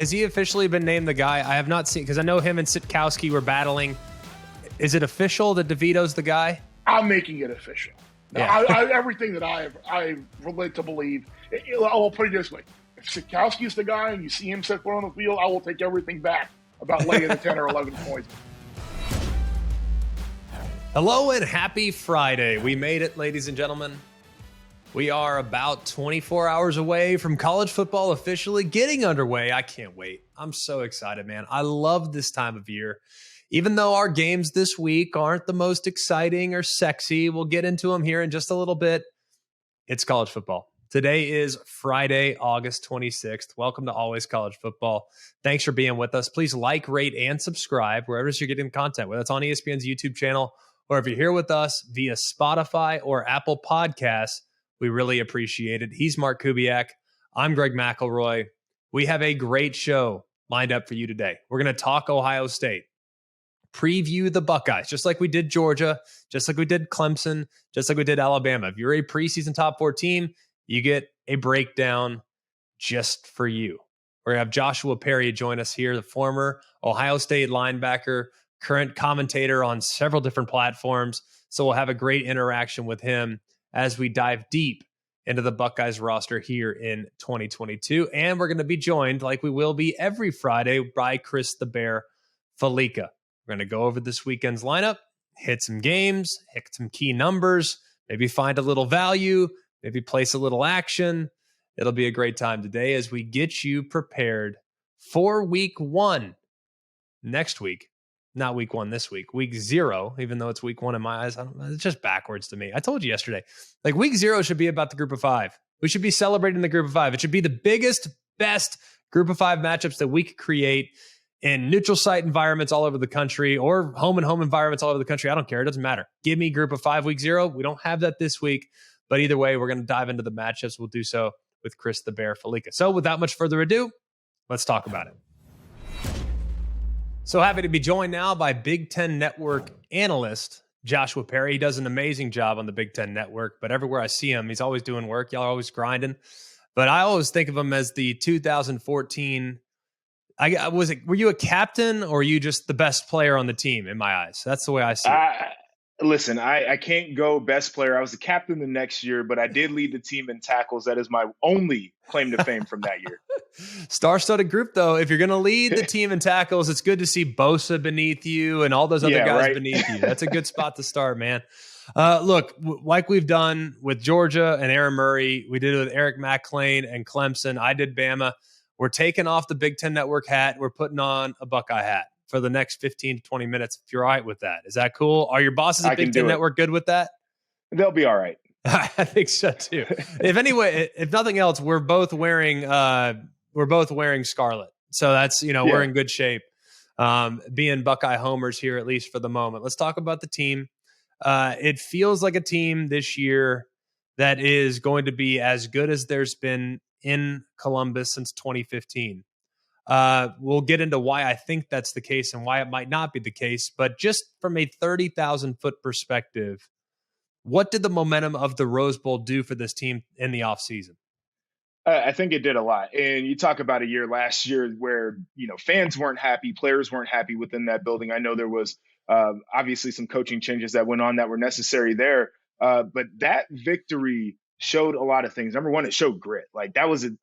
Has he officially been named the guy? I have not seen, because I know him and Sitkowski were battling. Is it official that DeVito's the guy? I'm making it official. Yeah. Everything that I relate to believe, I will put it this way. If Sitkowski's the guy and you see him set foot on the field, I will take everything back about laying the 10 or 11 points. Hello and happy Friday. We made it, ladies and gentlemen. We are about 24 hours away from college football officially getting underway. I can't wait. I'm so excited, man. I love this time of year. Even though our games this week aren't the most exciting or sexy, we'll get into them here in just a little bit. It's college football. Today is Friday, August 26th. Welcome to Always College Football. Thanks for being with us. Please like, rate, and subscribe wherever you're getting content, whether it's on ESPN's YouTube channel or if you're here with us via Spotify or Apple Podcasts. We really appreciate it. He's Mark Kubiak. I'm Greg McElroy. We have a great show lined up for you today. We're going to talk Ohio State, preview the Buckeyes, just like we did Georgia, just like we did Clemson, just like we did Alabama. If you're a preseason top 4 team, you get a breakdown just for you. We're going to have Joshua Perry join us here, the former Ohio State linebacker, current commentator on several different platforms. So we'll have a great interaction with him as we dive deep into the Buckeyes roster here in 2022. And we're going to be joined, like we will be every Friday, by Chris The Bear Fallica. We're going to go over this weekend's lineup, hit some games, hit some key numbers, maybe find a little value, maybe place a little action. It'll be a great time today as we get you prepared for week 1 next week. Not week 1 this week, week 0, even though it's week 1 in my eyes. It's just backwards to me. I told you yesterday, like week 0 should be about the group of 5. We should be celebrating the group of 5. It should be the biggest, best group of 5 matchups that we could create in neutral site environments all over the country or home and home environments all over the country. I don't care. It doesn't matter. Give me group of 5 week 0. We don't have that this week, but either way, we're going to dive into the matchups. We'll do so with Chris The Bear Fallica. So without much further ado, let's talk about it. So happy to be joined now by Big Ten Network analyst Joshua Perry. He does an amazing job on the Big Ten Network, but everywhere I see him, he's always doing work. Y'all are always grinding. But I always think of him as the 2014. Were you a captain or were you just the best player on the team in my eyes? That's the way I see it. Listen, I can't go best player. I was the captain the next year, but I did lead the team in tackles. That is my only claim to fame from that year. Star-studded group, though. If you're going to lead the team in tackles, it's good to see Bosa beneath you and all those other guys beneath you. That's a good spot to start, man. Look, like we've done with Georgia and Aaron Murray, we did it with Eric McClain and Clemson. I did Bama. We're taking off the Big Ten Network hat. We're putting on a Buckeye hat for the next 15 to 20 minutes, if you're all right with that. Is that cool? Are your bosses at Big Ten Network good with that? They'll be all right. I think so too. If nothing else, we're both wearing scarlet. So that's, we're in good shape. Being Buckeye homers here, at least for the moment. Let's talk about the team. It feels like a team this year that is going to be as good as there's been in Columbus since 2015. We'll get into why I think that's the case and why it might not be the case. But just from a 30,000 foot perspective, what did the momentum of the Rose Bowl do for this team in the offseason? I think it did a lot. And you talk about a year last year where, fans weren't happy, players weren't happy within that building. I know there was obviously some coaching changes that went on that were necessary there. But that victory showed a lot of things. Number one, it showed grit. Like that was an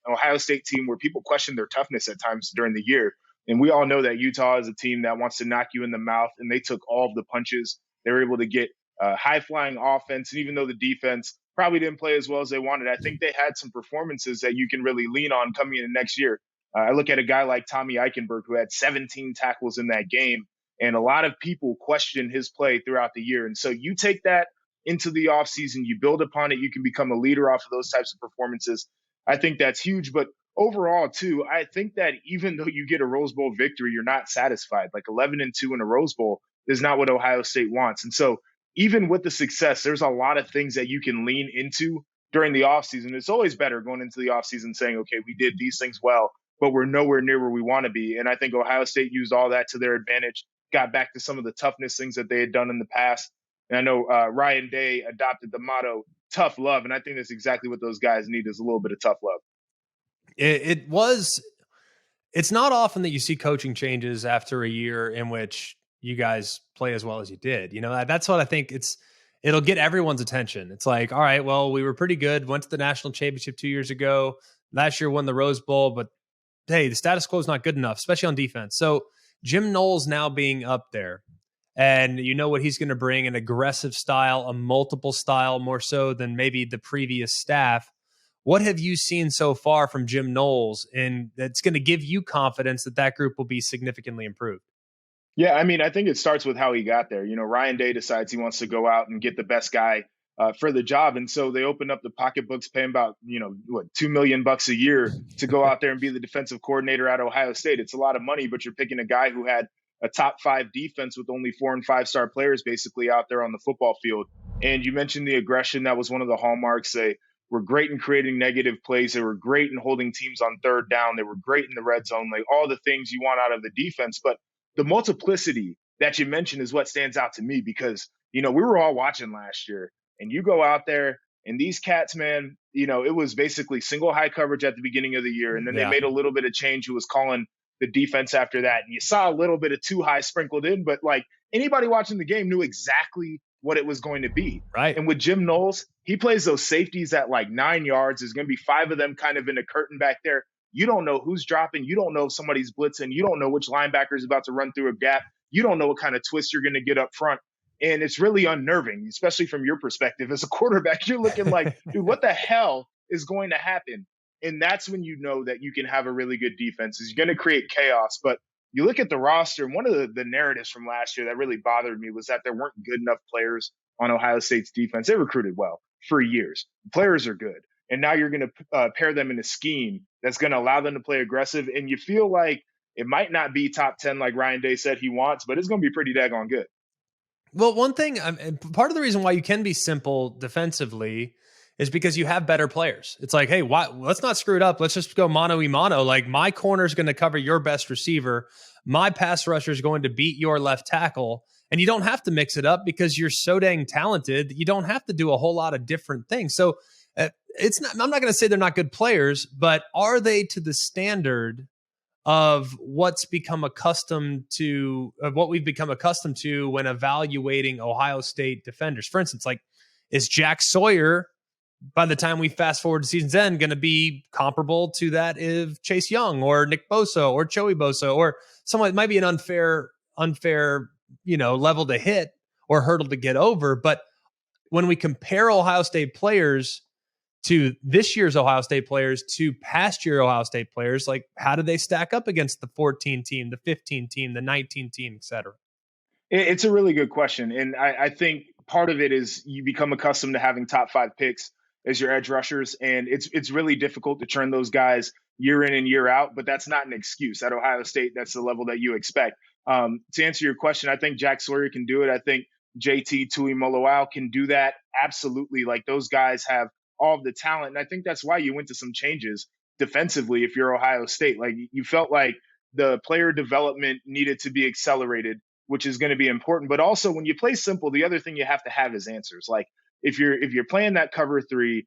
Ohio State team where people questioned their toughness at times during the year. And we all know that Utah is a team that wants to knock you in the mouth, and they took all of the punches. They were able to get high-flying offense. And even though the defense probably didn't play as well as they wanted, I think they had some performances that you can really lean on coming in next year. I look at a guy like Tommy Eichenberg, who had 17 tackles in that game, and a lot of people questioned his play throughout the year. And so you take that into the offseason, you build upon it, you can become a leader off of those types of performances. I think that's huge. But overall, too, I think that even though you get a Rose Bowl victory, you're not satisfied. Like 11-2 in a Rose Bowl is not what Ohio State wants. And so even with the success, there's a lot of things that you can lean into during the offseason. It's always better going into the offseason saying, okay, we did these things well, but we're nowhere near where we want to be. And I think Ohio State used all that to their advantage, got back to some of the toughness things that they had done in the past. And I know Ryan Day adopted the motto, tough love. And I think that's exactly what those guys need, is a little bit of tough love. It was it's not often that you see coaching changes after a year in which you guys play as well as you did. That's what I think it'll get everyone's attention. It's like, all right, well, we were pretty good, went to the national championship 2 years ago. Last year won the Rose Bowl, but hey, the status quo is not good enough, especially on defense. So Jim Knowles now being up there, and you know what he's going to bring, an aggressive style, a multiple style, more so than maybe the previous staff. What have you seen so far from Jim Knowles, and that's going to give you confidence that group will be significantly improved? Yeah, I mean, I think it starts with how he got there. Ryan Day decides he wants to go out and get the best guy for the job. And so they open up the pocketbooks, pay him about, $2 million a year to go out there and be the defensive coordinator at Ohio State. It's a lot of money, but you're picking a guy who had a top 5 defense with only 4 and 5 star players basically out there on the football field. And you mentioned the aggression. That was one of the hallmarks. They were great in creating negative plays. They were great in holding teams on third down. They were great in the red zone, like all the things you want out of the defense. But the multiplicity that you mentioned is what stands out to me because, we were all watching last year and you go out there and these cats, man, it was basically single high coverage at the beginning of the year. And then they made a little bit of change who was calling the defense after that. And you saw a little bit of too high sprinkled in, but like anybody watching the game knew exactly what it was going to be. Right. And with Jim Knowles, he plays those safeties at like 9 yards. There's going to be 5 of them kind of in a curtain back there. You don't know who's dropping. You don't know if somebody's blitzing. You don't know which linebacker is about to run through a gap. You don't know what kind of twist you're going to get up front. And it's really unnerving, especially from your perspective. As a quarterback, you're looking like, dude, what the hell is going to happen? And that's when you know that you can have a really good defense. Is you're going to create chaos. But you look at the roster, and one of the narratives from last year that really bothered me was that there weren't good enough players on Ohio State's defense. They recruited well for years. The players are good. And now you're going to pair them in a scheme that's going to allow them to play aggressive. And you feel like it might not be top 10 like Ryan Day said he wants, but it's going to be pretty daggone good. Well, one thing, part of the reason why you can be simple defensively is because you have better players. It's like, hey, let's not screw it up. Let's just go mano-a-mano. Like my corner is going to cover your best receiver. My pass rusher is going to beat your left tackle. And you don't have to mix it up because you're so dang talented that you don't have to do a whole lot of different things. So I'm not going to say they're not good players, but are they to the standard of what we've become accustomed to when evaluating Ohio State defenders? For instance, like, is Jack Sawyer, by the time we fast forward to season's end, going to be comparable to that of Chase Young or Nick Bosa or Joey Bosa or someone? It might be an unfair, level to hit or hurdle to get over. But when we compare Ohio State players to this year's Ohio State players to past year Ohio State players, like how do they stack up against the 14 team, the 15 team, the 19 team, et cetera? It's a really good question. And I think part of it is you become accustomed to having top 5 picks as your edge rushers. And it's really difficult to turn those guys year in and year out, but that's not an excuse. At Ohio State, that's the level that you expect. To answer your question, I think Jack Sawyer can do it. I think JT Tuimoloau can do that. Absolutely. Like those guys have all of the talent. And I think that's why you went to some changes defensively if you're Ohio State. Like you felt like the player development needed to be accelerated, which is going to be important. But also when you play simple, the other thing you have to have is answers. Like if you're playing that cover 3,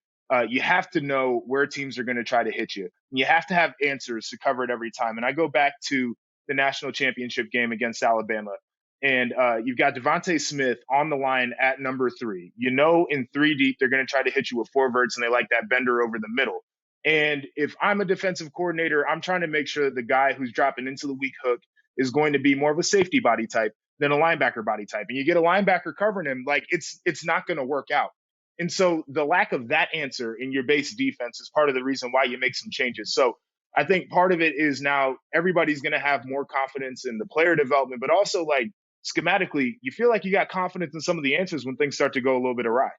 you have to know where teams are going to try to hit you. And you have to have answers to cover it every time. And I go back to the national championship game against Alabama. And you've got Devontae Smith on the line at number 3. In 3 deep, they're going to try to hit you with 4 verts, and they like that bender over the middle. And if I'm a defensive coordinator, I'm trying to make sure that the guy who's dropping into the weak hook is going to be more of a safety body type than a linebacker body type. And you get a linebacker covering him, like it's not going to work out. And so the lack of that answer in your base defense is part of the reason why you make some changes. So I think part of it is now everybody's going to have more confidence in the player development, but also like schematically, you feel like you got confidence in some of the answers when things start to go a little bit awry.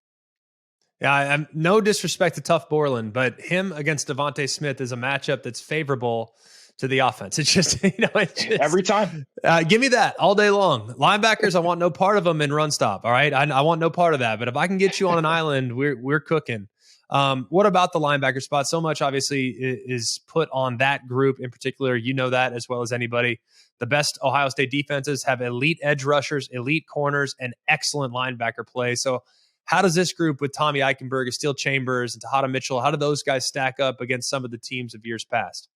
Yeah, I'm no disrespect to Tough Borland, but him against Devontae Smith is a matchup that's favorable to the offense. It's just, every time. Give me that all day long. Linebackers, I want no part of them in run stop. All right, I want no part of that. But if I can get you on an island, we're cooking. What about the linebacker spot? So much obviously is put on that group in particular. You know that as well as anybody. The best Ohio State defenses have elite edge rushers, elite corners, and excellent linebacker play. So how does this group with Tommy Eichenberg, Steel Chambers, and Tejada Mitchell, how do those guys stack up against some of the teams of years past?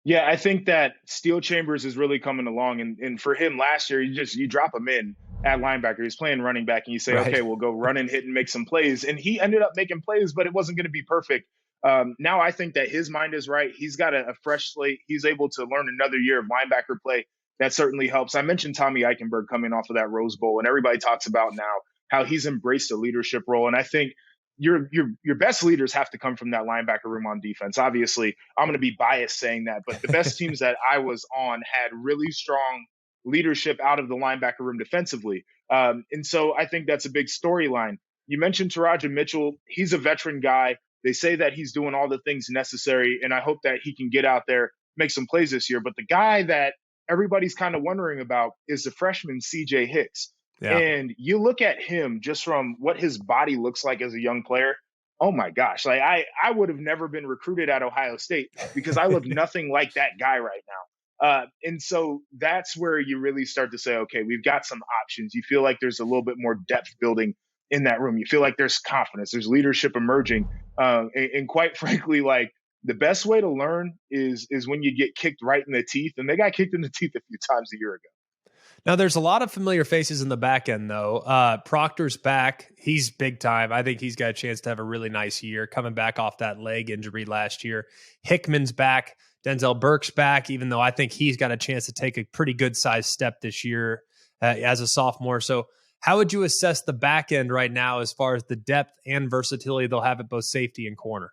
Yeah, I think that Steel Chambers is really coming along. And for him last year, you drop him in at linebacker. He's playing running back and you say, Right. okay, we'll go run and hit and make some plays. And he ended up making plays, but it wasn't going to be perfect. Now I think that his mind is right. He's got a fresh slate. He's able to learn another year of linebacker play. That certainly helps. I mentioned Tommy Eichenberg coming off of that Rose Bowl, and everybody talks about now how he's embraced a leadership role. And I think your best leaders have to come from that linebacker room on defense. Obviously, I'm going to be biased saying that, but the best teams that I was on had really strong leadership out of the linebacker room defensively. And so I think that's a big storyline. You mentioned Taraja Mitchell. He's a veteran guy. They say that he's doing all the things necessary, and I hope that he can get out there, make some plays this year. But the guy that everybody's kind of wondering about is the freshman CJ Hicks. Yeah. And you look at him just from what his body looks like as a young player. Oh my gosh. Like I would have never been recruited at Ohio State because I look nothing like that guy right now. And so that's where you really start to say, okay, we've got some options. You feel like there's a little bit more depth building in that room. You feel like there's confidence, there's leadership emerging. And quite frankly, like the best way to learn is when you get kicked right in the teeth. And they got kicked in the teeth a few times a year ago. Now, there's a lot of familiar faces in the back end, though. Proctor's back. He's big time. I think he's got a chance to have a really nice year coming back off that leg injury last year. Hickman's back. Denzel Burke's back, even though I think he's got a chance to take a pretty good sized step this year as a sophomore. So how would you assess the back end right now as far as the depth and versatility they'll have at both safety and corner?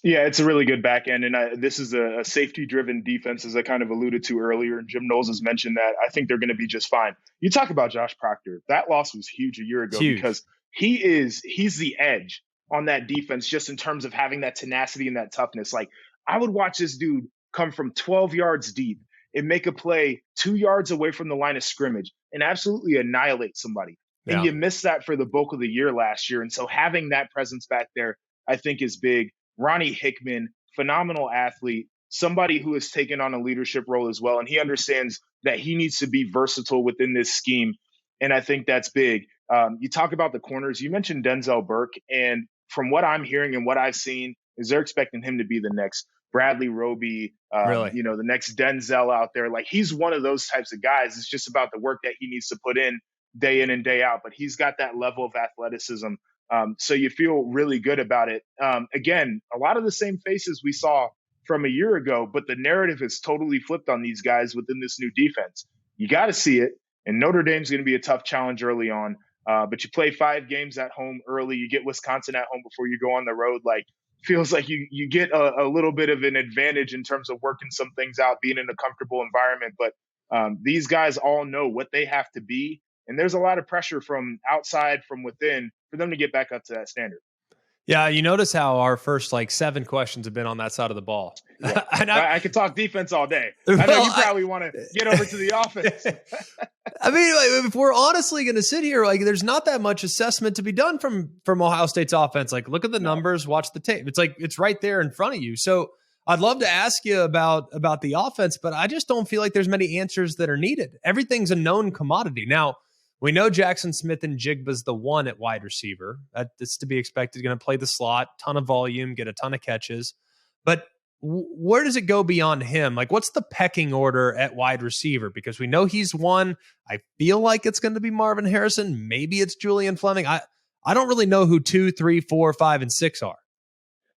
Yeah, it's a really good back end. And this is a safety-driven defense, as I kind of alluded to earlier. And Jim Knowles has mentioned that. I think they're going to be just fine. You talk about Josh Proctor. That loss was huge a year ago because he's the edge on that defense just in terms of having that tenacity and that toughness. Like, I would watch this dude come from 12 yards deep and make a play 2 yards away from the line of scrimmage and absolutely annihilate somebody. Yeah. And you missed that for the bulk of the year last year. And so having that presence back there, I think, is big. Ronnie Hickman, phenomenal athlete, somebody who has taken on a leadership role as well. And he understands that he needs to be versatile within this scheme. And I think that's big. You talk about the corners. You mentioned Denzel Burke. And from what I'm hearing and what I've seen is they're expecting him to be the next Bradley Roby, really? The next Denzel out there. Like, he's one of those types of guys. It's just about the work that he needs to put in and day out. But he's got that level of athleticism. So you feel really good about it. Again, a lot of the same faces we saw from a year ago, but the narrative has totally flipped on these guys within this new defense. You got to see it. And Notre Dame's going to be a tough challenge early on. But you play 5 games at home early. You get Wisconsin at home before you go on the road. Like, feels like you get a little bit of an advantage in terms of working some things out, being in a comfortable environment. But these guys all know what they have to be. And there's a lot of pressure from outside, from within, for them to get back up to that standard. Yeah, you notice how our first 7 questions have been on that side of the ball. Yeah. And I could talk defense all day. I know you probably want to get over to the offense. I mean, if we're honestly going to sit here, there's not that much assessment to be done from Ohio State's offense. Like, look at the numbers, watch the tape. It's right there in front of you. So I'd love to ask you about the offense, but I just don't feel like there's many answers that are needed. Everything's a known commodity. Now, we know Jackson Smith and Jigba's the one at wide receiver. That's to be expected. Going to play the slot, ton of volume, get a ton of catches. But where does it go beyond him? Like, what's the pecking order at wide receiver? Because we know he's one. I feel like it's going to be Marvin Harrison. Maybe it's Julian Fleming. I don't really know who 2, 3, 4, 5, and 6 are.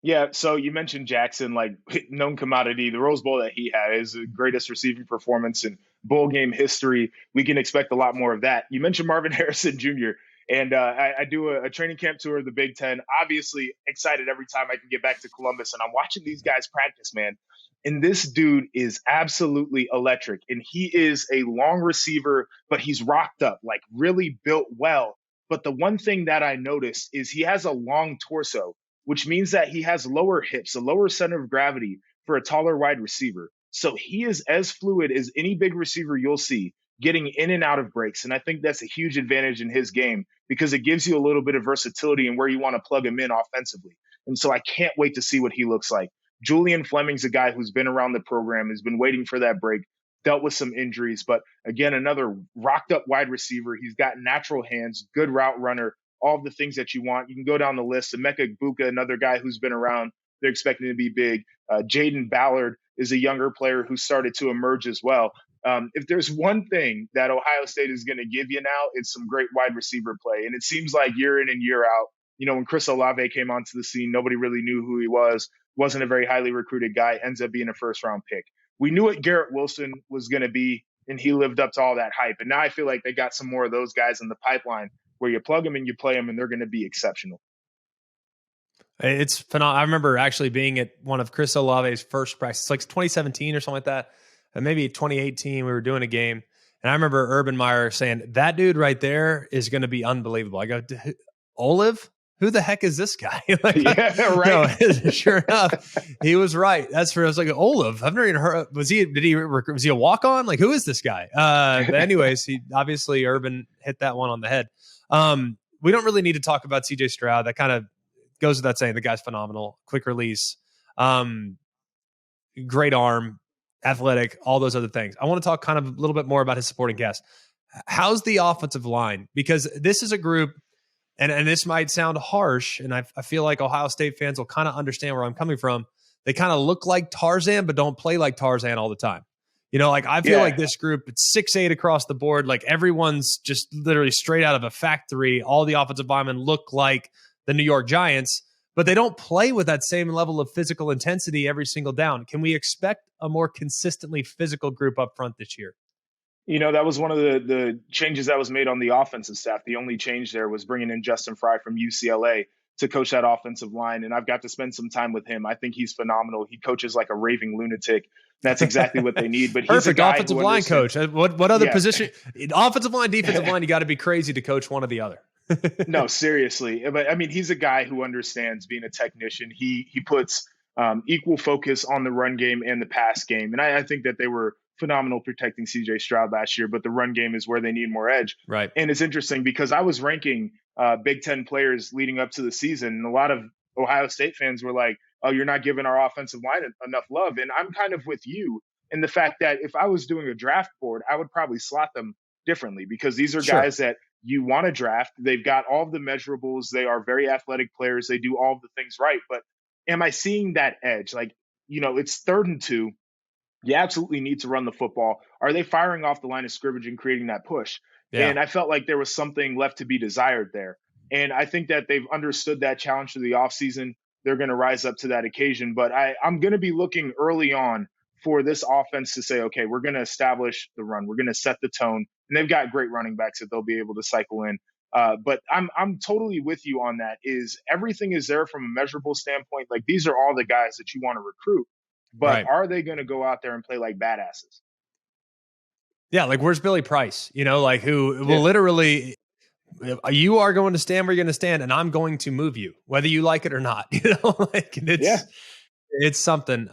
Yeah, so you mentioned Jackson, like, known commodity. The Rose Bowl that he had is the greatest receiving performance in bowl game history. We can expect a lot more of that. You mentioned Marvin Harrison Jr., and I do a training camp tour of the Big Ten. Obviously excited every time I can get back to Columbus, and I'm watching these guys practice, man. And this dude is absolutely electric, and he is a long receiver, but he's rocked up, like really built well. But the one thing that I noticed is he has a long torso, which means that he has lower hips, a lower center of gravity for a taller wide receiver. So he is as fluid as any big receiver you'll see, getting in and out of breaks. And I think that's a huge advantage in his game because it gives you a little bit of versatility in where you want to plug him in offensively. And so I can't wait to see what he looks like. Julian Fleming's a guy who's been around the program, has been waiting for that break, dealt with some injuries. But again, another rocked up wide receiver. He's got natural hands, good route runner, all the things that you want. You can go down the list. Emeka Egbuka, another guy who's been around. They're expecting to be big. Jaden Ballard is a younger player who started to emerge as well. If there's one thing that Ohio State is going to give you now, it's some great wide receiver play. And it seems like year in and year out, when Chris Olave came onto the scene, nobody really knew who he was, wasn't a very highly recruited guy, ends up being a first-round pick. We knew what Garrett Wilson was going to be, and he lived up to all that hype. And now I feel like they got some more of those guys in the pipeline where you plug them and you play them, and they're going to be exceptional. It's phenomenal. I remember actually being at one of Chris Olave's first practices, like 2017 or something like that. And maybe 2018, we were doing a game. And I remember Urban Meyer saying, that dude right there is going to be unbelievable. I go, Olive? Who the heck is this guy? Like, yeah, right. No, sure enough, he was right. That's where I was like, Olive. I've never even heard. Was he a walk on? Like, who is this guy? But anyways, he obviously Urban hit that one on the head. We don't really need to talk about CJ Stroud. That kind of goes without saying. The guy's phenomenal. Quick release, great arm, athletic, all those other things. I want to talk kind of a little bit more about his supporting cast. How's the offensive line? Because this is a group. And this might sound harsh, and I feel like Ohio State fans will kind of understand where I'm coming from. They kind of look like Tarzan, but don't play like Tarzan all the time. Like I feel like this group, it's 6'8" across the board. Like everyone's just literally straight out of a factory. All the offensive linemen look like the New York Giants, but they don't play with that same level of physical intensity every single down. Can we expect a more consistently physical group up front this year? That was one of the changes that was made on the offensive staff. The only change there was bringing in Justin Fry from UCLA to coach that offensive line. And I've got to spend some time with him. I think he's phenomenal. He coaches like a raving lunatic. That's exactly what they need. But he's perfect a guy offensive line coach. What other position? Offensive line, defensive line, you got to be crazy to coach one or the other. No, seriously. But I mean, he's a guy who understands being a technician. He puts equal focus on the run game and the pass game. And I think that they were phenomenal protecting CJ Stroud last year, but the run game is where they need more edge. Right. And it's interesting because I was ranking Big Ten players leading up to the season, and a lot of Ohio State fans were like, oh, you're not giving our offensive line enough love. And I'm kind of with you in the fact that if I was doing a draft board, I would probably slot them differently because these are guys that you want to draft. They've got all of the measurables. They are very athletic players. They do all of the things right. But am I seeing that edge? Like, it's 3rd and 2. You absolutely need to run the football. Are they firing off the line of scrimmage and creating that push? Yeah. And I felt like there was something left to be desired there. And I think that they've understood that challenge through the offseason. They're going to rise up to that occasion. But I'm going to be looking early on for this offense to say, okay, we're going to establish the run. We're going to set the tone. And they've got great running backs that they'll be able to cycle in. But I'm totally with you on that. Is everything is there from a measurable standpoint. Like these are all the guys that you want to recruit. But are they going to go out there and play like badasses? Yeah, like where's Billy Price? Like who will literally, you are going to stand where you're going to stand, and I'm going to move you, whether you like it or not. It's something.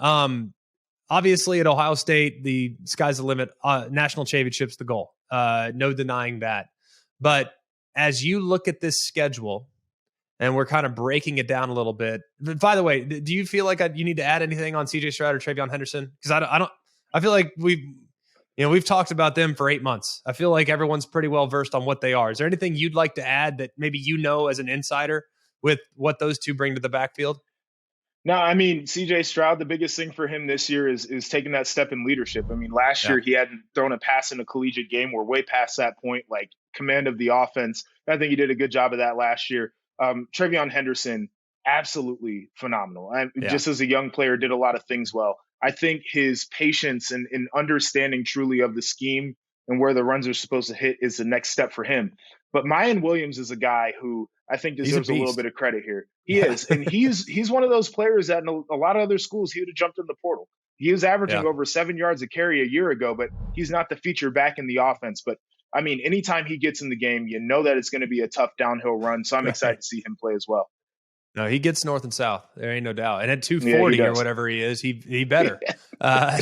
Obviously, at Ohio State, the sky's the limit. National championship's the goal. No denying that. But as you look at this schedule, and we're kind of breaking it down a little bit. By the way, do you feel like you need to add anything on CJ Stroud or TreVeyon Henderson? Because I feel like we've talked about them for 8 months. I feel like everyone's pretty well versed on what they are. Is there anything you'd like to add that maybe as an insider with what those two bring to the backfield? No, I mean, CJ Stroud, the biggest thing for him this year is taking that step in leadership. I mean, last year he hadn't thrown a pass in a collegiate game. We're way past that point, like command of the offense. I think he did a good job of that last year. TreVeyon Henderson, absolutely phenomenal. And just as a young player, did a lot of things well. I think his patience and understanding truly of the scheme and where the runs are supposed to hit is the next step for him. But Mayan Williams is a guy who I think deserves a little bit of credit here. He is. And he's one of those players that in a lot of other schools, he would have jumped in the portal. He was averaging over 7 yards a carry a year ago, but he's not the feature back in the offense. But I mean, anytime he gets in the game, you know that it's going to be a tough downhill run. So I'm excited to see him play as well. No, he gets north and south. There ain't no doubt. And at 240 or whatever he is, he better. All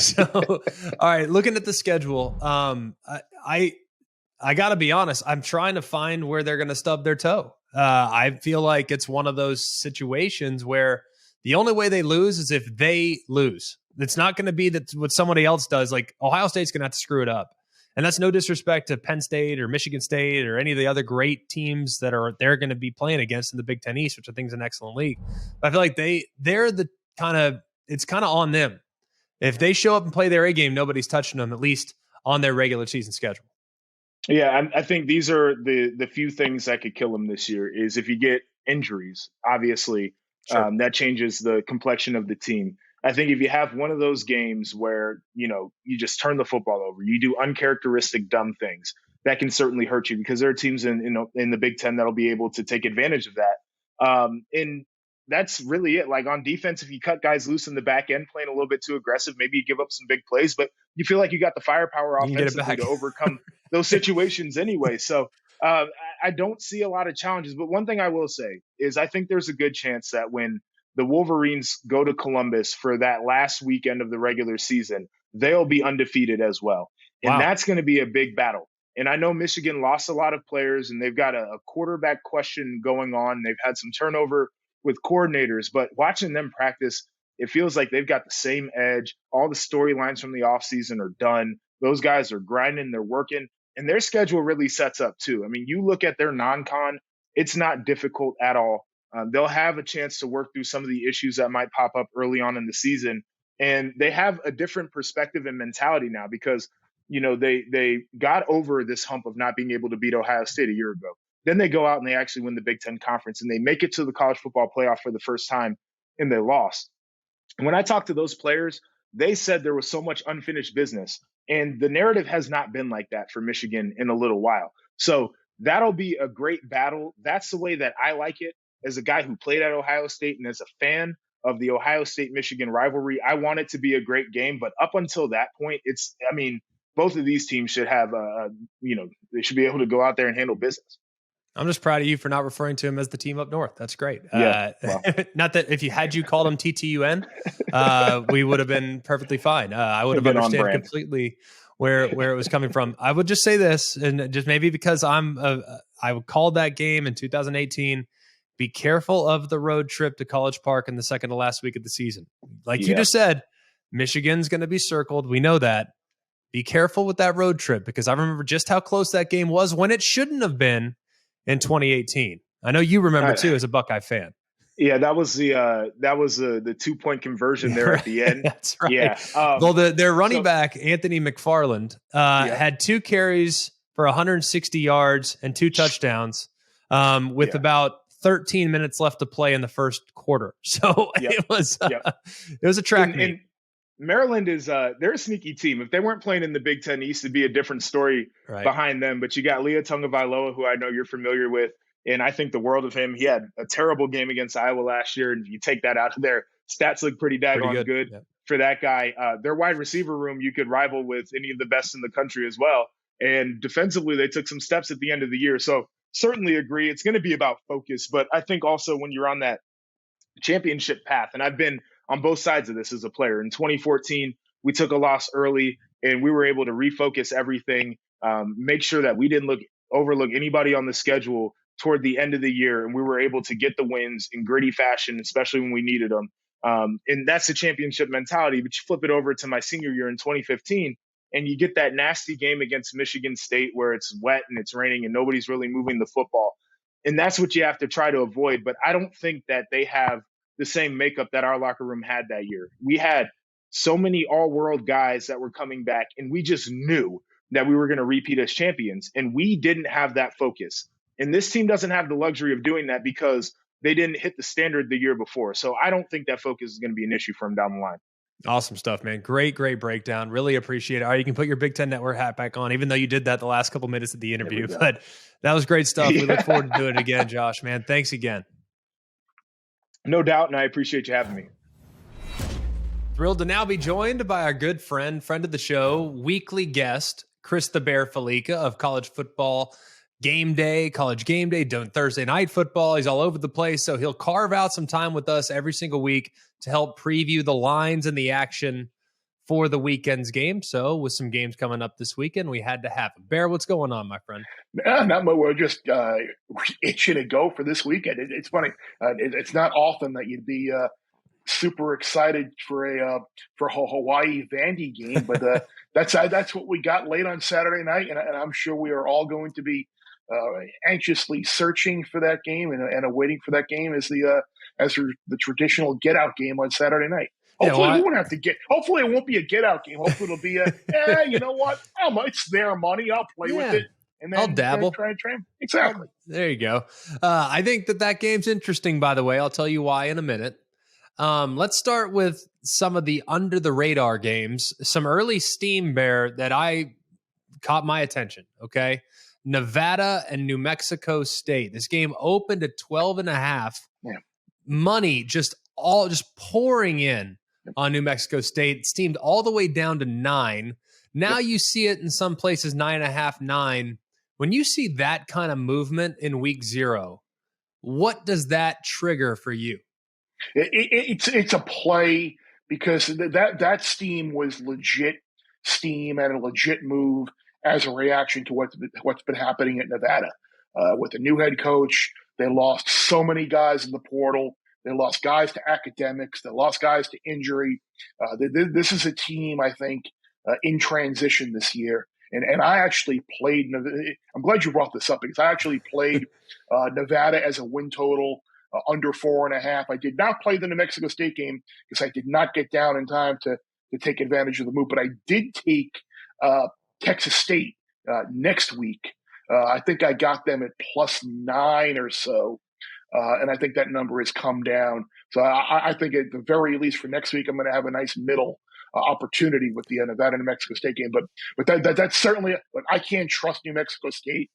right, looking at the schedule, I got to be honest. I'm trying to find where they're going to stub their toe. I feel like it's one of those situations where the only way they lose is if they lose. It's not going to be that what somebody else does. Like Ohio State's going to have to screw it up. And that's no disrespect to Penn State or Michigan State or any of the other great teams that they're going to be playing against in the Big Ten East, which I think is an excellent league. But I feel like they're the it's kind of on them. if they show up and play their A game, nobody's touching them, at least on their regular season schedule. Yeah, I think these are the few things that could kill them this year. Is if you get injuries, obviously, Sure. that changes the complexion of the team. I think if you have one of those games where you just turn the football over, you do uncharacteristic dumb things, that can certainly hurt you, because there are teams in the Big Ten that'll be able to take advantage of that. And that's really it. Like on defense, if you cut guys loose in the back end, playing a little bit too aggressive, maybe you give up some big plays, but you feel like you got the firepower offensively to overcome those situations anyway. So I don't see a lot of challenges. But one thing I will say is I think there's a good chance that when the Wolverines go to Columbus for that last weekend of the regular season, they'll be undefeated as well. And that's going to be a big battle. And I know Michigan lost a lot of players, and they've got a quarterback question going on. They've had some turnover with coordinators, but watching them practice, it feels like they've got the same edge. All the storylines from the offseason are done. Those guys are grinding, they're working, and their schedule really sets up too. I mean, you look at their non-con, it's not difficult at all. They'll have a chance to work through some of the issues that might pop up early on in the season. And they have a different perspective and mentality now, because they got over this hump of not being able to beat Ohio State a year ago. Then they go out and they actually win the Big Ten Conference, and they make it to the college football playoff for the first time, and they lost. And when I talked to those players, they said there was so much unfinished business, and the narrative has not been like that for Michigan in a little while. So that'll be a great battle. That's the way that I like it. As a guy who played at Ohio State and as a fan of the Ohio State-Michigan rivalry, I want it to be a great game. But up until that point, both of these teams should have, they should be able to go out there and handle business. I'm just proud of you for not referring to him as the team up north. That's great. Yeah, not that if you called him TTUN, we would have been perfectly fine. I would have understood completely where it was coming from. I would just say this, and just maybe because I called that game in 2018. Be careful of the road trip to College Park in the second to last week of the season. You just said, Michigan's going to be circled. We know that. Be careful with that road trip, because I remember just how close that game was when it shouldn't have been in 2018. I know you remember too, as a Buckeye fan. Yeah, that was the 2-point conversion there at the end. That's right. Yeah. Well, their running back, Anthony McFarland, had 2 carries for 160 yards and 2 touchdowns with about 13 minutes left to play in the first quarter. So it was a track meet. And Maryland is they're a sneaky team. If they weren't playing in the Big Ten East, it'd be a different story behind them. But you got Leah Tungavailoa, who I know you're familiar with, and I think the world of him. He had a terrible game against Iowa last year, and you take that out of there, stats look pretty daggone good for that guy. Their wide receiver room, you could rival with any of the best in the country as well. And defensively, they took some steps at the end of the year. So certainly agree. It's going to be about focus. But I think also when you're on that championship path, and I've been on both sides of this as a player. In 2014, we took a loss early, and we were able to refocus everything, make sure that we didn't overlook anybody on the schedule toward the end of the year, and we were able to get the wins in gritty fashion, especially when we needed them. And that's the championship mentality. But you flip it over to my senior year in 2015, and you get that nasty game against Michigan State where it's wet and it's raining and nobody's really moving the football. And that's what you have to try to avoid. But I don't think that they have the same makeup that our locker room had that year. We had so many all-world guys that were coming back, and we just knew that we were going to repeat as champions, and we didn't have that focus. And this team doesn't have the luxury of doing that because they didn't hit the standard the year before. So I don't think that focus is going to be an issue for them down the line. Awesome stuff, man. Great breakdown. Really appreciate it. All right, you can put your Big Ten Network hat back on, even though you did that the last couple minutes of the interview. But that was great stuff. We look forward to doing it again, Josh, man. Thanks again. No doubt, and I appreciate you having me. Thrilled to now be joined by our good friend of the show, weekly guest, Chris The Bear Fallica of College Football Game Day, College Game Day, doing Thursday Night Football. He's all over the place, so he'll carve out some time with us every single week to help preview the lines and the action for the weekend's game. So with some games coming up this weekend, we had to have him. Bear, what's going on, my friend? Not much. We're just itching to go for this weekend. It's funny. It's not often that you'd be super excited for a Hawaii Vandy game, but that's what we got late on Saturday night, and I'm sure we are all going to be anxiously searching for that game and awaiting for that game as the traditional get out game on Saturday night. Hopefully we won't have to hopefully it won't be a get out game. Hopefully it'll be you know what? It's their money. I'll play with it. And then I'll dabble. Try and train. Exactly. There you go. I think that game's interesting, by the way. I'll tell you why in a minute. Let's start with some of the under the radar games. Some early steam, Bear, that I caught my attention. Okay. Nevada and New Mexico State. This game opened at 12.5. Yeah. Money just pouring in on New Mexico State. It steamed all the way down to 9. Now you see it in some places 9.5, 9. When you see that kind of movement in week 0, what does that trigger for you? It's a play because that steam was legit steam and a legit move as a reaction to what's been happening at Nevada. With the new head coach, they lost so many guys in the portal. They lost guys to academics. They lost guys to injury. This is a team, I think, in transition this year. And I actually played – I'm glad you brought this up because I actually played Nevada as a win total under 4.5. I did not play the New Mexico State game because I did not get down in time to take advantage of the move. But I did take Texas State next week. I think I got them at +9 or so. And I think that number has come down. So I think at the very least for next week, I'm going to have a nice middle opportunity with the Nevada New Mexico State game. But that's certainly – I can't trust New Mexico State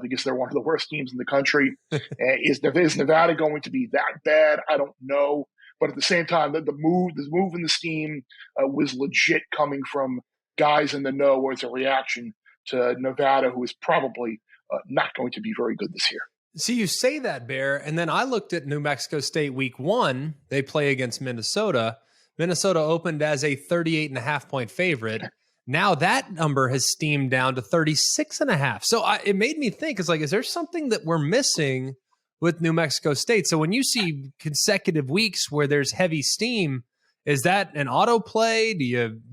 because they're one of the worst teams in the country. Is Nevada going to be that bad? I don't know. But at the same time, the move in the steam was legit coming from guys in the know as a reaction to Nevada, who is probably not going to be very good this year. See, you say that, Bear, and then I looked at New Mexico State week 1. They play against Minnesota. Minnesota opened as a 38.5 point favorite. Now that number has steamed down to 36.5. So it made me think, is there something that we're missing with New Mexico State? So when you see consecutive weeks where there's heavy steam, is that an autoplay? Do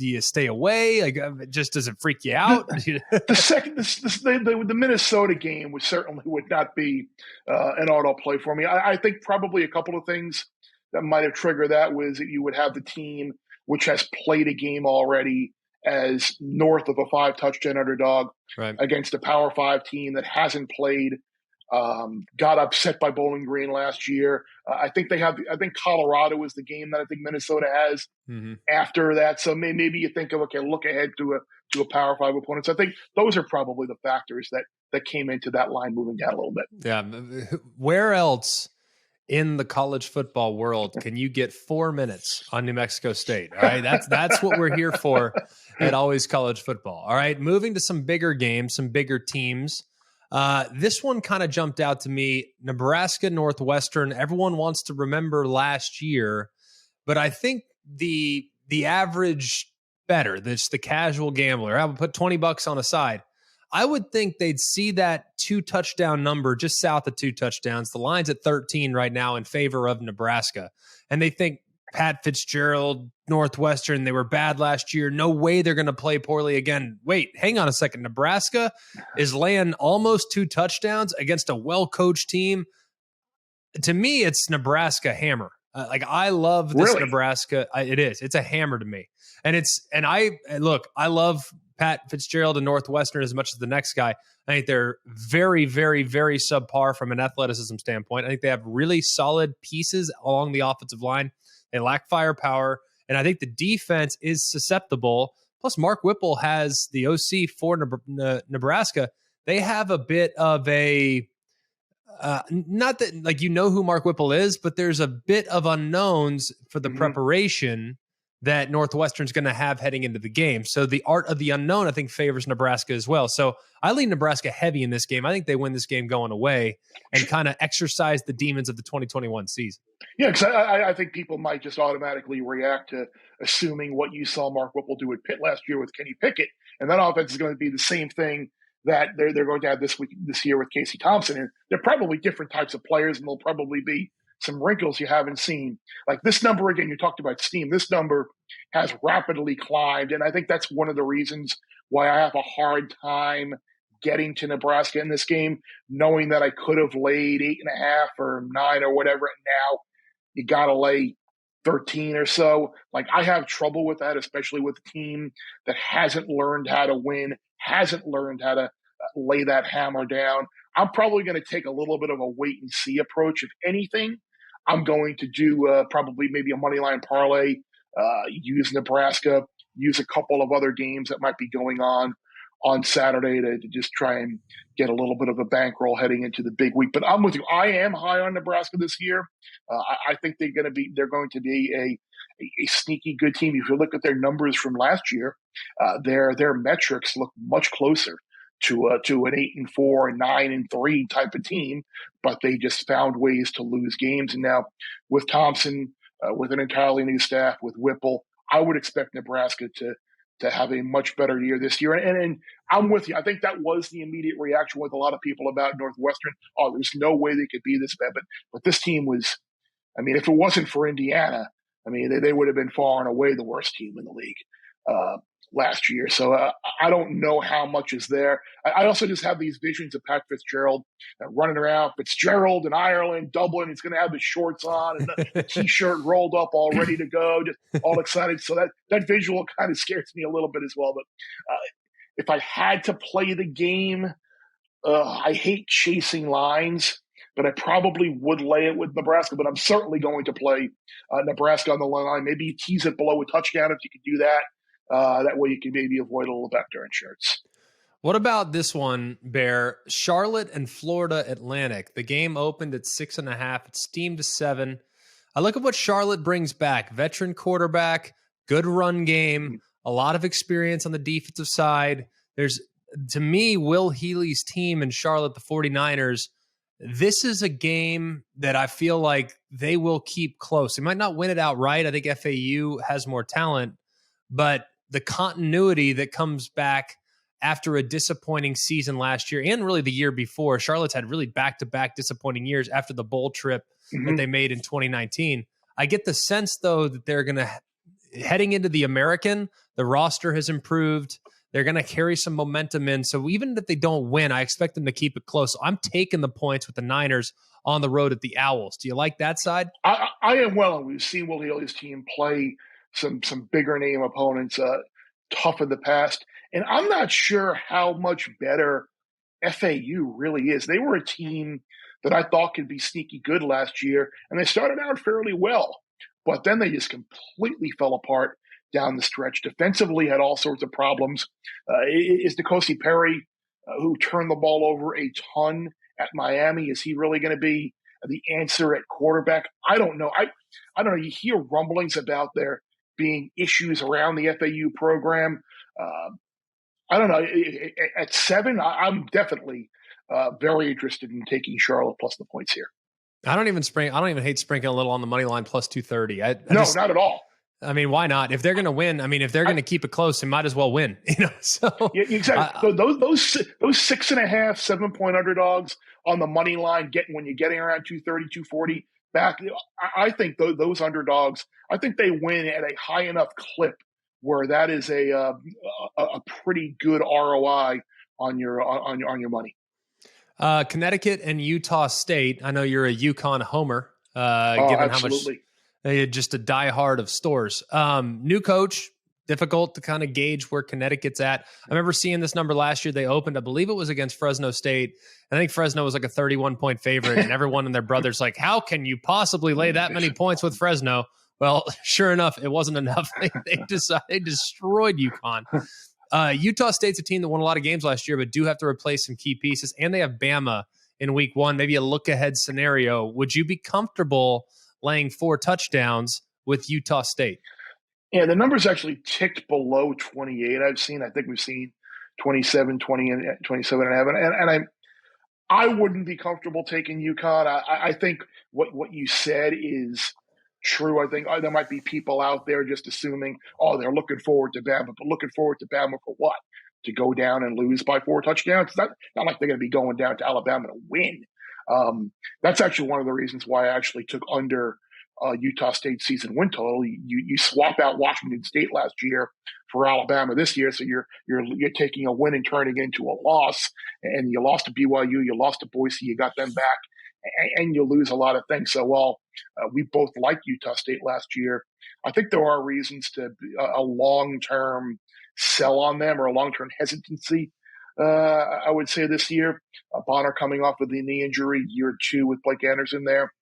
you stay away? Does it freak you out? The Minnesota game would not be an autoplay for me. I think probably a couple of things that might have triggered that was that you would have the team which has played a game already as north of a 5-touchdown underdog against a Power 5 team that hasn't played. Got upset by Bowling Green last year. I think Colorado is the game that I think Minnesota has after that. So maybe you think of, look ahead to a Power 5 opponent. So I think those are probably the factors that came into that line moving down a little bit. Yeah. Where else in the college football world can you get 4 minutes on New Mexico State? All right. That's what we're here for at Always College Football. All right. Moving to some bigger games, some bigger teams. This one kind of jumped out to me. Nebraska Northwestern. Everyone wants to remember last year, but I think the average better, the casual gambler, I would put $20 on a side. I would think they'd see that 2-touchdown number just south of 2 touchdowns. The line's at 13 right now in favor of Nebraska. And they think Pat Fitzgerald, Northwestern, they were bad last year. No way they're going to play poorly again. Wait, hang on a second. Nebraska is laying almost 2 touchdowns against a well-coached team. To me, it's Nebraska hammer. I love this Nebraska. It is. It's a hammer to me. I love Pat Fitzgerald and Northwestern as much as the next guy. I think they're very, very, very subpar from an athleticism standpoint. I think they have really solid pieces along the offensive line. They lack firepower, and I think the defense is susceptible. Plus, Mark Whipple has the OC for Nebraska. They have a bit of a not that who Mark Whipple is, but there's a bit of unknowns for the preparation that Northwestern's going to have heading into the game. So the art of the unknown, I think, favors Nebraska as well. So I lean Nebraska heavy in this game. I think they win this game going away and kind of exercise the demons of the 2021 season. Yeah, because I think people might just automatically react to assuming what you saw Mark Whipple do at Pitt last year with Kenny Pickett, and that offense is going to be the same thing that they're going to have this year with Casey Thompson. And they're probably different types of players, and there'll probably be some wrinkles you haven't seen. Like this number, again, you talked about steam. This number has rapidly climbed, and I think that's one of the reasons why I have a hard time getting to Nebraska in this game, knowing that I could have laid 8.5 or 9 or whatever, and now you got to lay 13 or so. Like, I have trouble with that, especially with a team that hasn't learned how to win, hasn't learned how to lay that hammer down. I'm probably going to take a little bit of a wait and see approach. If anything, I'm going to do probably maybe a money line parlay, use Nebraska, use a couple of other games that might be going on Saturday to just try and get a little bit of a bankroll heading into the big week. But I'm with you. I am high on Nebraska this year. I think they're going to be a sneaky good team. If you look at their numbers from last year, their metrics look much closer to an 8-4 and 9-3 type of team, but they just found ways to lose games. And now with Thompson, with an entirely new staff, with Whipple, I would expect Nebraska to have a much better year this year. And I'm with you. I think that was the immediate reaction with a lot of people about Northwestern. Oh, there's no way they could be this bad. But this team was, I mean, if it wasn't for Indiana, I mean, they would have been far and away the worst team in the league last year. So I don't know how much is there. I also just have these visions of Pat Fitzgerald running around, Fitzgerald in Ireland, Dublin. He's going to have his shorts on and the T-shirt rolled up, all ready to go, just all excited. So that visual kind of scares me a little bit as well. But if I had to play the game, I hate chasing lines, but I probably would lay it with Nebraska. But I'm certainly going to play Nebraska on the line. Maybe you tease it below a touchdown if you could do that. That way you can maybe avoid a little vector insurance. What about this one, Bear? Charlotte and Florida Atlantic. The game opened at 6.5. It's steamed to 7. I look at what Charlotte brings back. Veteran quarterback, good run game, a lot of experience on the defensive side. There's, to me, Will Healy's team in Charlotte, the 49ers, this is a game that I feel like they will keep close. They might not win it outright. I think FAU has more talent, but the continuity that comes back after a disappointing season last year and really the year before. Charlotte's had really back-to-back disappointing years after the bowl trip that they made in 2019. I get the sense, though, that they're going to, heading into the American, the roster has improved. They're going to carry some momentum in. So even if they don't win, I expect them to keep it close. So I'm taking the points with the Niners on the road at the Owls. Do you like that side? I am well. We've seen Will Healy's team play some bigger name opponents tough in the past. And I'm not sure how much better FAU really is. They were a team that I thought could be sneaky good last year, and they started out fairly well. But then they just completely fell apart down the stretch. Defensively had all sorts of problems. Is N'Kosi Perry, who turned the ball over a ton at Miami, is he really going to be the answer at quarterback? I don't know. I don't know. You hear rumblings about there being issues around the FAU program. I don't know. At 7, I'm definitely very interested in taking Charlotte plus the points here. I don't even hate sprinkling a little on the money line plus 230. No, not at all. I mean, why not? If they're going to win, I mean, if they're going to keep it close, they might as well win. So yeah, exactly. Those 6.5, 7-point underdogs on the money line, when you're getting around 230, 240 back, I think those underdogs, I think they win at a high enough clip where that is a pretty good ROI on your money. Connecticut and Utah State. I know you're a UConn homer, given absolutely. how much just a diehard of stores. New coach, difficult to kind of gauge where Connecticut's at. I remember seeing this number last year. They opened, I believe it was against Fresno State. I think Fresno was like a 31-point favorite, and everyone and their brother's like, how can you possibly lay that many points with Fresno? Well, sure enough, it wasn't enough. They destroyed UConn. Utah State's a team that won a lot of games last year, but do have to replace some key pieces, and they have Bama in week 1, maybe a look-ahead scenario. Would you be comfortable laying 4 touchdowns with Utah State? Yeah, the numbers actually ticked below 28. I think we've seen 27, 20, and 27 and a half. And I wouldn't be comfortable taking UConn. I think what you said is true. I think there might be people out there just assuming, they're looking forward to Bama, but looking forward to Bama for what? To go down and lose by 4 touchdowns? It's not like they're going to be going down to Alabama to win. That's actually one of the reasons why I actually took under Utah State season win total. You swap out Washington State last year for Alabama this year, so you're taking a win and turning it into a loss. And you lost to BYU, you lost to Boise, you got them back, and you lose a lot of things. So while we both liked Utah State last year, I think there are reasons to a long-term sell on them or a long-term hesitancy. I would say this year, Bonner coming off with the knee injury, year 2 with Blake Anderson there.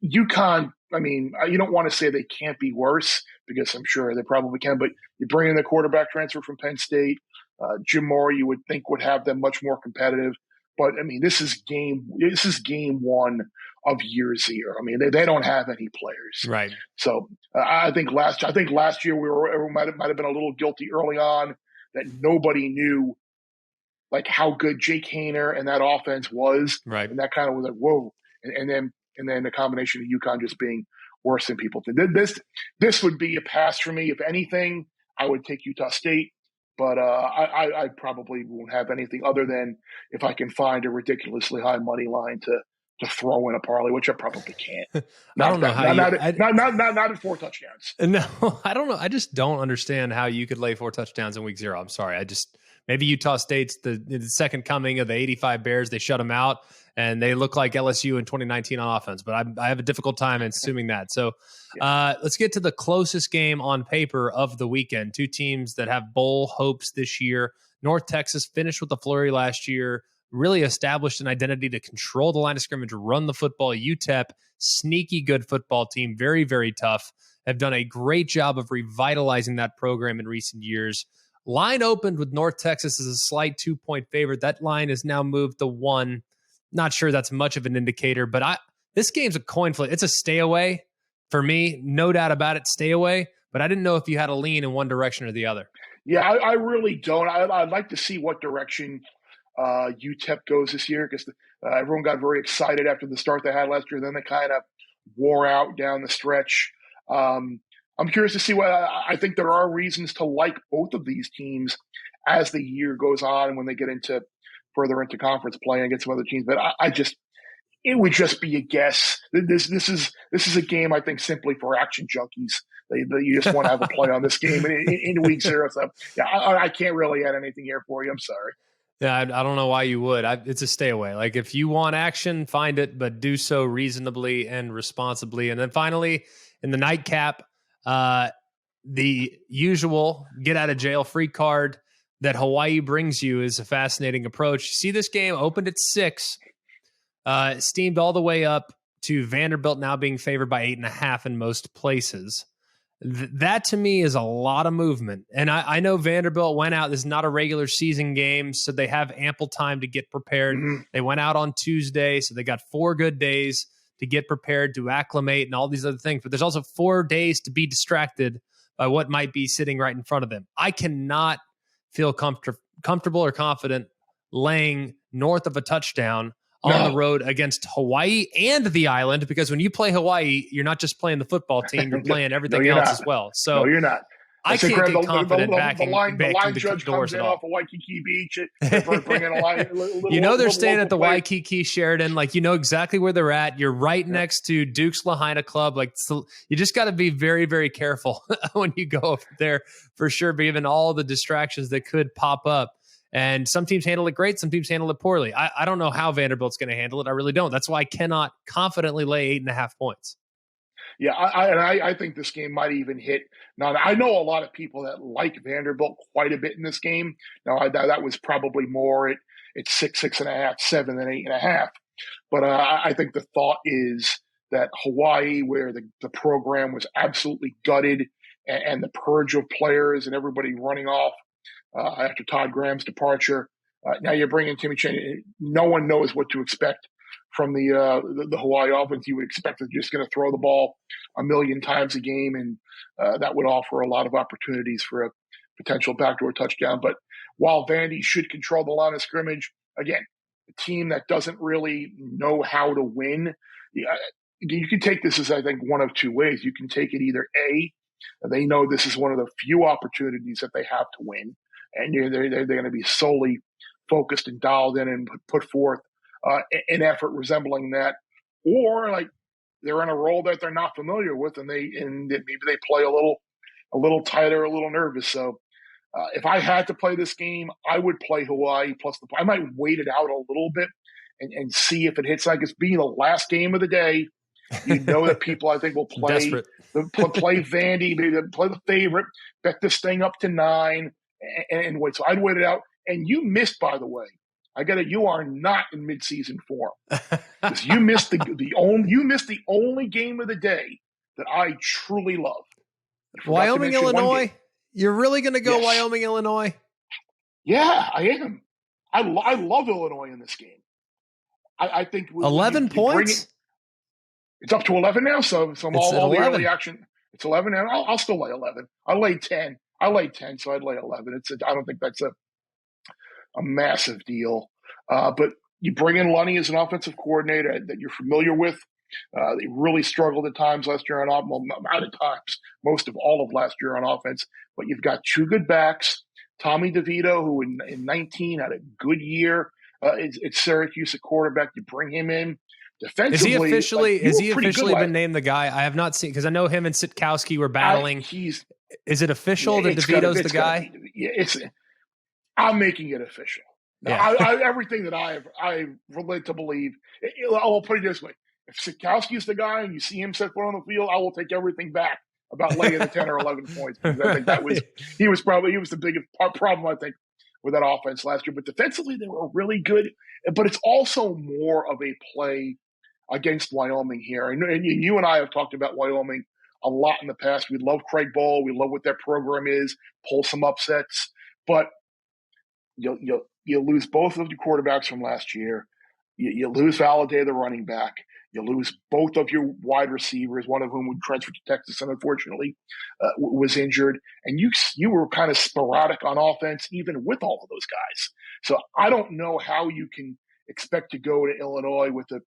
UConn, I mean, you don't want to say they can't be worse because I'm sure they probably can, but you bring in the quarterback transfer from Penn State. Jim Moore, you would think, would have them much more competitive. But I mean, this is game 1 of year 0. I mean, they don't have any players, right? So I think last year we might have been a little guilty early on that nobody knew like how good Jake Haener and that offense was, right? And that kind of was like whoa, and then the combination of UConn just being worse than people think. This would be a pass for me. If anything, I would take Utah State. But I probably won't have anything other than if I can find a ridiculously high money line to throw in a parlay, which I probably can't. Not at 4 touchdowns. No, I don't know. I just don't understand how you could lay 4 touchdowns in week 0. I'm sorry. Maybe Utah State's the second coming of the 85 Bears. They shut them out, and they look like LSU in 2019 on offense. But I have a difficult time assuming that. So let's get to the closest game on paper of the weekend. 2 teams that have bowl hopes this year. North Texas finished with the flurry last year, really established an identity to control the line of scrimmage, run the football. UTEP, sneaky good football team, very, very tough, have done a great job of revitalizing that program in recent years. Line opened with North Texas as a slight 2-point favorite. That line is now moved to 1. Not sure that's much of an indicator, but this game's a coin flip. It's a stay away for me, no doubt about it, stay away. But I didn't know if you had a lean in one direction or the other. Yeah, I really don't. I'd like to see what direction UTEP goes this year because everyone got very excited after the start they had last year. Then they kind of wore out down the stretch. I'm curious to see what I think there are reasons to like both of these teams as the year goes on and when they get further into conference play and get some other teams. But it would just be a guess. This is a game I think simply for action junkies. You just want to have a play on this game in week 0. So yeah, I can't really add anything here for you. I'm sorry. Yeah, I don't know why you would. It's a stay away. Like if you want action, find it, but do so reasonably and responsibly. And then finally, in the nightcap, the usual get out of jail free card that Hawaii brings you is a fascinating approach. See, this game opened at 6, steamed all the way up to Vanderbilt now being favored by 8.5 in most places. That to me is a lot of movement. And I know Vanderbilt went out. This is not a regular season game, so they have ample time to get prepared. Mm-hmm. They went out on Tuesday, so they got 4 good days to get prepared, to acclimate, and all these other things. But there's also 4 days to be distracted by what might be sitting right in front of them. I cannot feel comfortable or confident laying north of a touchdown on the road against Hawaii and the island, because when you play Hawaii, you're not just playing the football team, you're playing everything else as well. So no, you're not. I can't get confident backing the line judge doors comes in at all. off of Waikiki Beach. Bringing a line, they're staying at the Waikiki Sheraton. Like, you know exactly where they're at. You're right next to Duke's Lahaina Club. Like, so you just got to be very, very careful when you go over there for sure, given all the distractions that could pop up. And some teams handle it great. Some teams handle it poorly. I don't know how Vanderbilt's going to handle it. I really don't. That's why I cannot confidently lay 8.5 points. Yeah, I think this game might even hit. Now, I know a lot of people that like Vanderbilt quite a bit in this game. Now, that was probably more at 6, 6.5, 7 than 8.5. But I think the thought is that Hawaii, where the program was absolutely gutted and the purge of players and everybody running off after Todd Graham's departure, now you're bringing Timmy Chen. No one knows what to expect from the Hawaii offense. You would expect they're just going to throw the ball a million times a game, and that would offer a lot of opportunities for a potential backdoor touchdown. But while Vandy should control the line of scrimmage, again, a team that doesn't really know how to win, you can take this as, I think, one of 2 ways. You can take it either A, they know this is one of the few opportunities that they have to win, and they're going to be solely focused and dialed in and put forth an effort resembling that, or like they're in a role that they're not familiar with, and maybe they play a little tighter, a little nervous. So if I had to play this game, I would play Hawaii plus I might wait it out a little bit and see if it hits. Like it's being the last game of the day. You know that people, I think, will play Vandy, maybe play the favorite, bet this thing up to 9, and wait. So I'd wait it out. And you missed, by the way. I got it. You are not in midseason form because you missed the only game of the day that I truly love. Wyoming Illinois. You're really going to go Wyoming Illinois? Yeah, I am. I love Illinois in this game. I think 11 points. It's up to 11 now, so all the early action. It's 11 now. I'll still lay 11. I laid 10. So I'd lay 11. I don't think that's a massive deal. But you bring in Lunny as an offensive coordinator that you're familiar with. They really struggled at times last year on offense. Well, not at times, most of all of last year on offense. But you've got 2 good backs. Tommy DeVito, who in 19 had a good year. It's Syracuse, a quarterback. You bring him in. Defensively, has he officially been named the guy? I have not seen, because I know him and Sitkowski were battling. Is it official that DeVito's the guy? I'm making it official. Now, everything that I relate to believe. I will put it this way: if Sitkowski is the guy and you see him set foot on the field, I will take everything back about laying the 10 or 11 points. Because I think that was he was the biggest problem, I think, with that offense last year. But defensively, they were really good. But it's also more of a play against Wyoming here. And you and I have talked about Wyoming a lot in the past. We love Craig Bohl. We love what their program is. Pull some upsets, but you lose both of the quarterbacks from last year. You lose Valladay, the running back. You lose both of your wide receivers, one of whom would transfer to Texas and unfortunately was injured. And you were kind of sporadic on offense, even with all of those guys. So I don't know how you can expect to go to Illinois with that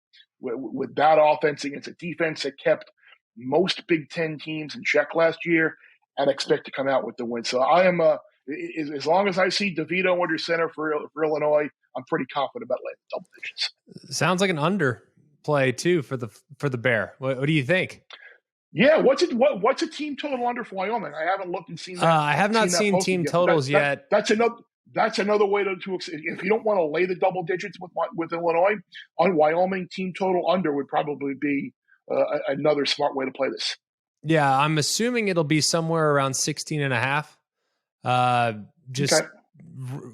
offense against a defense that kept most Big Ten teams in check last year and expect to come out with the win. So I am as long as I see DeVito under center for Illinois, I'm pretty confident about laying double digits. Sounds like an underplay too for the Bear. What do you think? Yeah, what's a team total under for Wyoming? I haven't looked and seen that. I have not seen team totals yet. That's another way to if you don't want to lay the double digits with Illinois on Wyoming, team total under would probably be another smart way to play this. Yeah, I'm assuming it'll be somewhere around 16.5.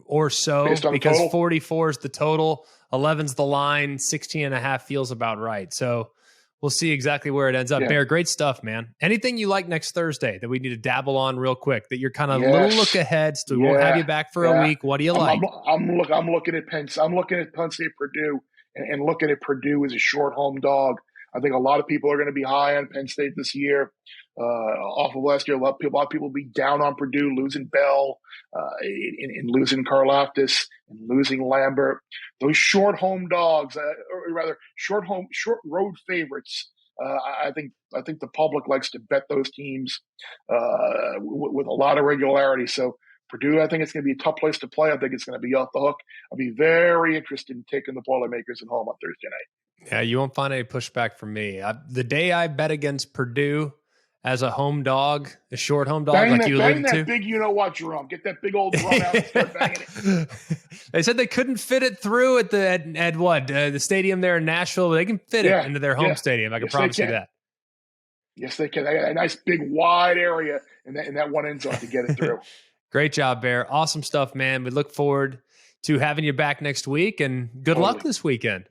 Or so, because 44 is the total, 11's the line, 16.5 feels about right. So we'll see exactly where it ends up. Yeah. Bear, great stuff, man. Anything you like next Thursday that we need to dabble on real quick, that you're kind of little look ahead, so we won't have you back for a week. What do you like? I'm looking at Penn. I'm looking at Penn State Purdue and looking at Purdue as a short home dog. I think a lot of people are going to be high on Penn State this year. Off of last year, a lot of people will be down on Purdue, losing Bell, and losing Karlaftis, and losing Lambert. Those short home dogs, or rather short road favorites. I think the public likes to bet those teams with a lot of regularity. So Purdue, I think it's going to be a tough place to play. I think it's going to be off the hook. I'll be very interested in taking the Boilermakers at home on Thursday night. Yeah, you won't find any pushback from me. The day I bet against Purdue as a home dog, a short home dog, bang like that, you alluded to. Bang that big, Jerome. Get that big old drum out and start banging it. They said they couldn't fit it through at the stadium there in Nashville, but they can fit it into their home stadium. I can promise you that. Yes, they can. They got a nice big wide area in that one end zone to get it through. Great job, Bear. Awesome stuff, man. We look forward to having you back next week, and good luck this weekend.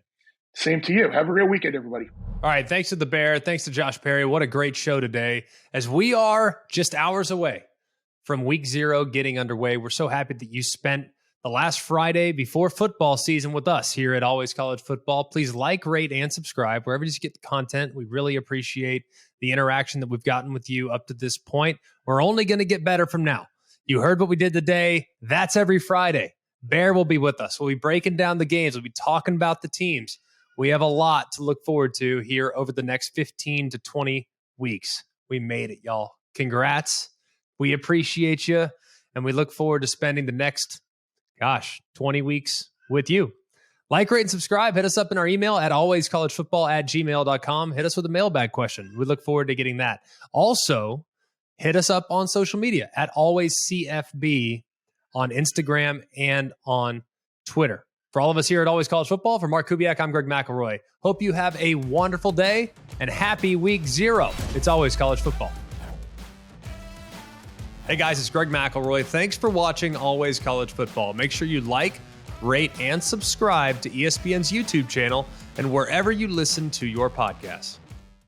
Same to you. Have a great weekend, everybody. All right. Thanks to the Bear. Thanks to Josh Perry. What a great show today. As we are just hours away from week 0 getting underway, we're so happy that you spent the last Friday before football season with us here at Always College Football. Please like, rate, and subscribe wherever you get the content. We really appreciate the interaction that we've gotten with you up to this point. We're only going to get better from now. You heard what we did today. That's every Friday. Bear will be with us. We'll be breaking down the games. We'll be talking about the teams. We have a lot to look forward to here over the next 15 to 20 weeks. We made it, y'all. Congrats. We appreciate you, and we look forward to spending the next, 20 weeks with you. Like, rate, and subscribe. Hit us up in our email at alwayscollegefootball@gmail.com. Hit us with a mailbag question. We look forward to getting that. Also, hit us up on social media at alwayscfb on Instagram and on Twitter. For all of us here at Always College Football, for Mark Kubiak, I'm Greg McElroy. Hope you have a wonderful day and happy week 0. It's Always College Football. Hey guys, it's Greg McElroy. Thanks for watching Always College Football. Make sure you like, rate, and subscribe to ESPN's YouTube channel and wherever you listen to your podcasts.